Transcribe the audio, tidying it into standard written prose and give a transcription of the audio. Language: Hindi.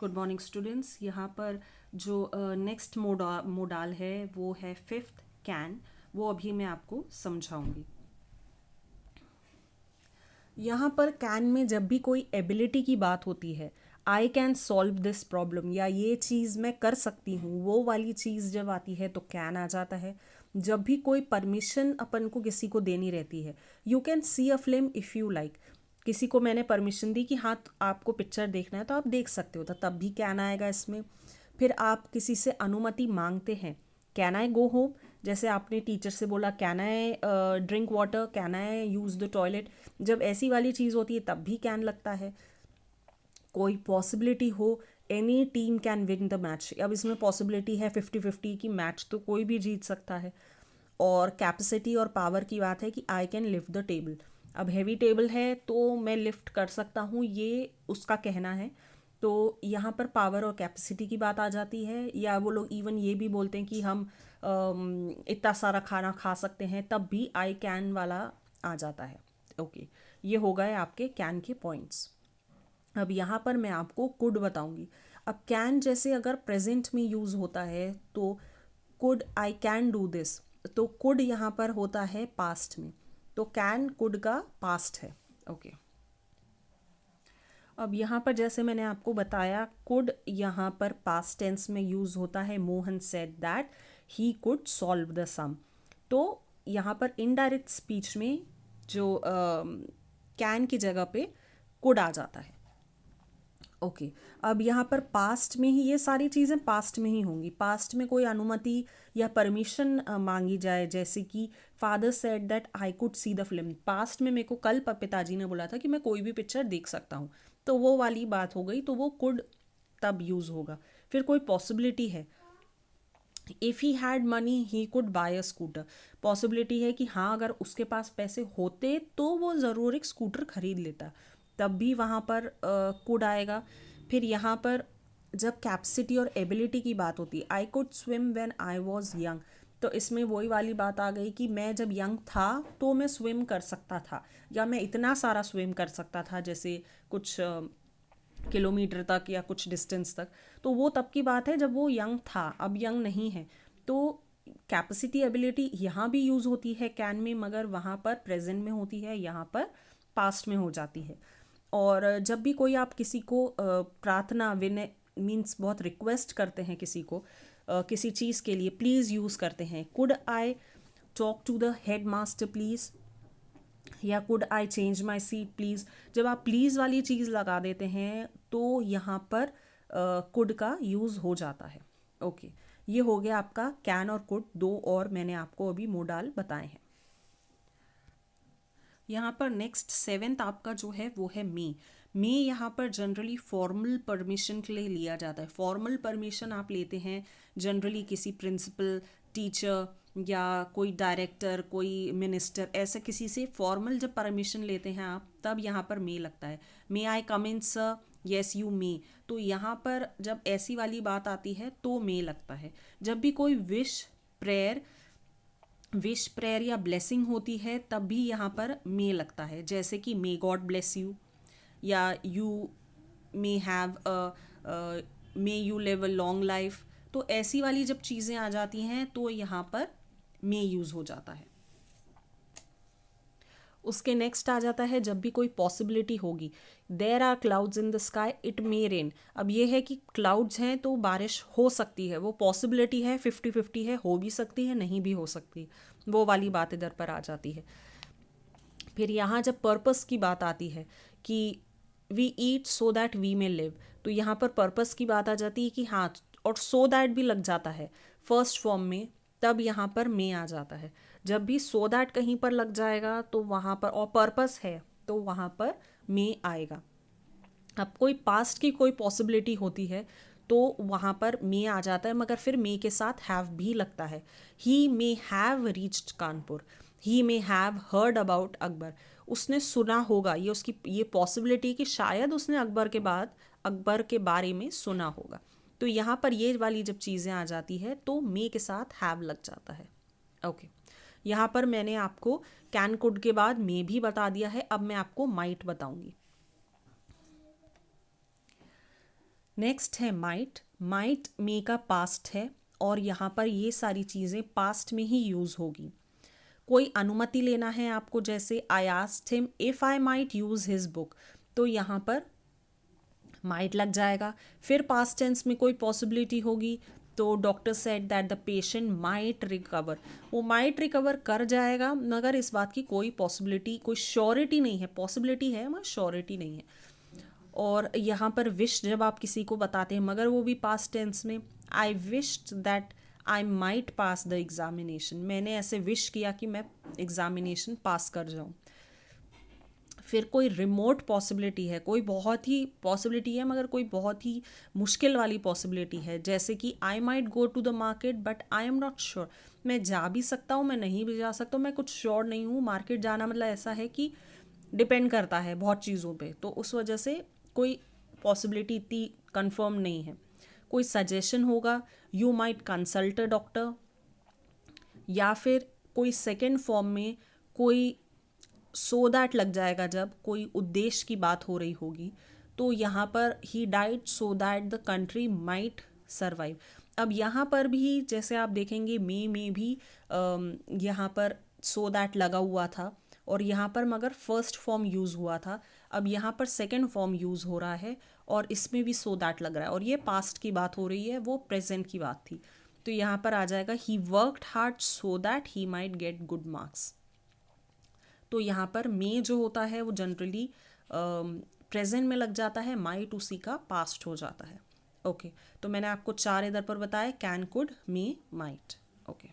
Good morning students. यहाँ पर जो नेक्स्ट मोडाल है वो है फिफ्थ कैन। वो अभी मैं आपको समझाऊंगी। यहाँ पर कैन में जब भी कोई एबिलिटी की बात होती है, I can solve this problem या ये चीज़ मैं कर सकती हूँ, वो वाली चीज़ जब आती है तो कैन आ जाता है। जब भी कोई परमिशन अपन को किसी को देनी रहती है, you can see a film if you like. किसी को मैंने परमिशन दी कि हाँ आपको पिक्चर देखना है तो आप देख सकते हो, तो तब भी कैन आएगा इसमें। फिर आप किसी से अनुमति मांगते हैं, कैन आई गो होम। जैसे आपने टीचर से बोला can I drink water, can I use the toilet. जब ऐसी वाली चीज़ होती है तब भी कैन लगता है। कोई पॉसिबिलिटी हो, any team can win the match. अब इसमें पॉसिबिलिटी है 50-50 की, मैच तो कोई भी जीत सकता है। और कैपेसिटी और पावर की बात है कि I can lift the table. अब हैवी टेबल है तो मैं लिफ्ट कर सकता हूँ, ये उसका कहना है। तो यहाँ पर पावर और कैपेसिटी की बात आ जाती है। या वो लोग इवन ये भी बोलते हैं कि हम इतना सारा खाना खा सकते हैं, तब भी आई कैन वाला आ जाता है। ओके, ये हो गए आपके कैन के पॉइंट्स। अब यहाँ पर मैं आपको कुड बताऊंगी। अब कैन जैसे अगर प्रेजेंट में यूज़ होता है तो could I can do this, तो कुड यहाँ पर होता है पास्ट में, तो कैन कुड का पास्ट है। ओके, अब यहाँ पर जैसे मैंने आपको बताया, कुड यहाँ पर पास्ट टेंस में यूज़ होता है। Mohan said that he could solve the sum. तो यहाँ पर इनडायरेक्ट स्पीच में जो कैन की जगह पे कुड आ जाता है। ओके, अब यहाँ पर पास्ट में ही ये सारी चीज़ें पास्ट में ही होंगी। पास्ट में कोई अनुमति या परमिशन मांगी जाए, जैसे कि father said that I could see the film. Past में मेरे को कल पिताजी ने बोला था कि मैं कोई भी पिक्चर देख सकता हूँ, तो वो वाली बात हो गई, तो वो कुड तब यूज़ होगा। फिर कोई पॉसिबिलिटी है, if he had money he could bye a scooter. Possibility है कि हाँ अगर उसके पास पैसे होते तो वो ज़रूर एक स्कूटर खरीद लेता, तब भी वहाँ पर कुड आएगा। फिर यहाँ पर जब कैपेसिटी और एबिलिटी की बात होती है, I could swim when I was young, तो इसमें वही वाली बात आ गई कि मैं जब यंग था तो मैं स्विम कर सकता था, या मैं इतना सारा स्विम कर सकता था, जैसे कुछ किलोमीटर तक या कुछ डिस्टेंस तक। तो वो तब की बात है जब वो यंग था, अब यंग नहीं है। तो कैपेसिटी एबिलिटी यहाँ भी यूज़ होती है कैन में, मगर वहाँ पर प्रेजेंट में होती है, यहाँ पर पास्ट में हो जाती है। और जब भी कोई आप किसी को प्रार्थना, विनय मीन्स बहुत रिक्वेस्ट करते हैं किसी को किसी चीज़ के लिए, प्लीज़ यूज़ करते हैं could I talk to the head master please, या could I change my seat please. जब आप प्लीज़ वाली चीज़ लगा देते हैं तो यहाँ पर कुड का यूज़ हो जाता है। ओके, ये हो गया आपका कैन और कुड, दो और मैंने आपको अभी मोडाल बताए हैं। यहाँ पर नेक्स्ट सेवेंथ आपका जो है वो है मे यहाँ पर जनरली फॉर्मल परमिशन के लिए लिया जाता है। फॉर्मल परमिशन आप लेते हैं जनरली किसी प्रिंसिपल, टीचर या कोई डायरेक्टर, कोई मिनिस्टर, ऐसे किसी से फॉर्मल जब परमिशन लेते हैं आप, तब यहाँ पर मे लगता है। मे आई कम इन सर, येस यू मे। तो यहाँ पर जब ऐसी वाली बात आती है तो मे लगता है। जब भी कोई विश प्रेयर या ब्लेसिंग होती है तब भी यहाँ पर मे लगता है, जैसे कि मे गॉड ब्लेस यू, या you may have may you live a long life. तो ऐसी वाली जब चीज़ें आ जाती हैं तो यहाँ पर मे यूज़ हो जाता है। उसके नेक्स्ट आ जाता है जब भी कोई पॉसिबिलिटी होगी, there are clouds in the sky it may rain. अब ये है कि क्लाउड्स हैं तो बारिश हो सकती है, वो पॉसिबिलिटी है, 50-50 है, हो भी सकती है नहीं भी हो सकती, वो वाली बात इधर पर आ जाती है। फिर यहाँ जब पर्पस की बात आती है कि we eat so that we may live, तो यहाँ पर पर्पस की बात आ जाती है कि हाँ, और सो दैट भी लग जाता है फर्स्ट फॉर्म में, तब यहाँ पर मे आ जाता है। जब भी सो दैट कहीं पर लग जाएगा तो वहाँ पर, और पर्पस है तो वहाँ पर मे आएगा। अब कोई पास्ट की कोई पॉसिबिलिटी होती है तो वहाँ पर मे आ जाता है, मगर फिर मे के साथ हैव भी लगता है। He may have reached Kanpur, he may have heard about Akbar. उसने सुना होगा, ये उसकी ये पॉसिबिलिटी कि शायद उसने अकबर के बारे में सुना होगा। तो यहाँ पर ये वाली जब चीज़ें आ जाती है तो मे के साथ हैव लग जाता है। ओके, यहाँ पर मैंने आपको कैन कुड के बाद मे भी बता दिया है, अब मैं आपको माइट बताऊंगी। नेक्स्ट है माइट। माइट मे का पास्ट है और यहाँ पर ये सारी चीज़ें पास्ट में ही यूज़ होगी। कोई अनुमति लेना है आपको, जैसे I asked him if I might use his book, तो यहाँ पर माइट लग जाएगा। फिर पास्ट टेंस में कोई पॉसिबिलिटी होगी तो doctor said that the patient might recover, वो माइट रिकवर कर जाएगा, मगर इस बात की कोई पॉसिबिलिटी, कोई श्योरिटी नहीं है। पॉसिबिलिटी है मगर श्योरिटी नहीं है। और यहाँ पर विश जब आप किसी को बताते हैं, मगर वो भी पास्ट टेंस में, आई wished that I might pass the examination, मैंने ऐसे विश किया कि मैं एग्जामिनेशन पास कर जाऊँ। फिर कोई रिमोट पॉसिबिलिटी है, कोई बहुत ही पॉसिबिलिटी है मगर कोई बहुत ही मुश्किल वाली पॉसिबिलिटी है, जैसे कि I might go to the market but I am not sure, मैं जा भी सकता हूँ, मैं नहीं भी जा सकता हूँ, मैं कुछ श्योर नहीं हूँ। मार्केट जाना मतलब ऐसा है कि डिपेंड करता है बहुत चीज़ों पे, तो उस वजह से कोई पॉसिबिलिटी इतनी कंफर्म नहीं है। कोई सजेशन होगा, you might consult a doctor, या फिर कोई सेकेंड फॉर्म में कोई सो दैट लग जाएगा जब कोई उद्देश्य की बात हो रही होगी, तो यहाँ पर he died so that the country might survive. अब यहाँ पर भी जैसे आप देखेंगे मे में भी यहाँ पर सो दैट लगा हुआ था और यहाँ पर मगर फर्स्ट फॉर्म यूज़ हुआ था, अब यहाँ पर सेकेंड फॉर्म यूज़ हो रहा है और इसमें भी सो दैट लग रहा है, और ये पास्ट की बात हो रही है, वो प्रेजेंट की बात थी। तो यहाँ पर आ जाएगा he worked hard so that he might get good marks. तो यहाँ पर मे जो होता है वो जनरली प्रेजेंट में लग जाता है, माइट उसी का पास्ट हो जाता है। ओके, तो मैंने आपको 4 इधर पर बताया, can, could, may, might. Okay.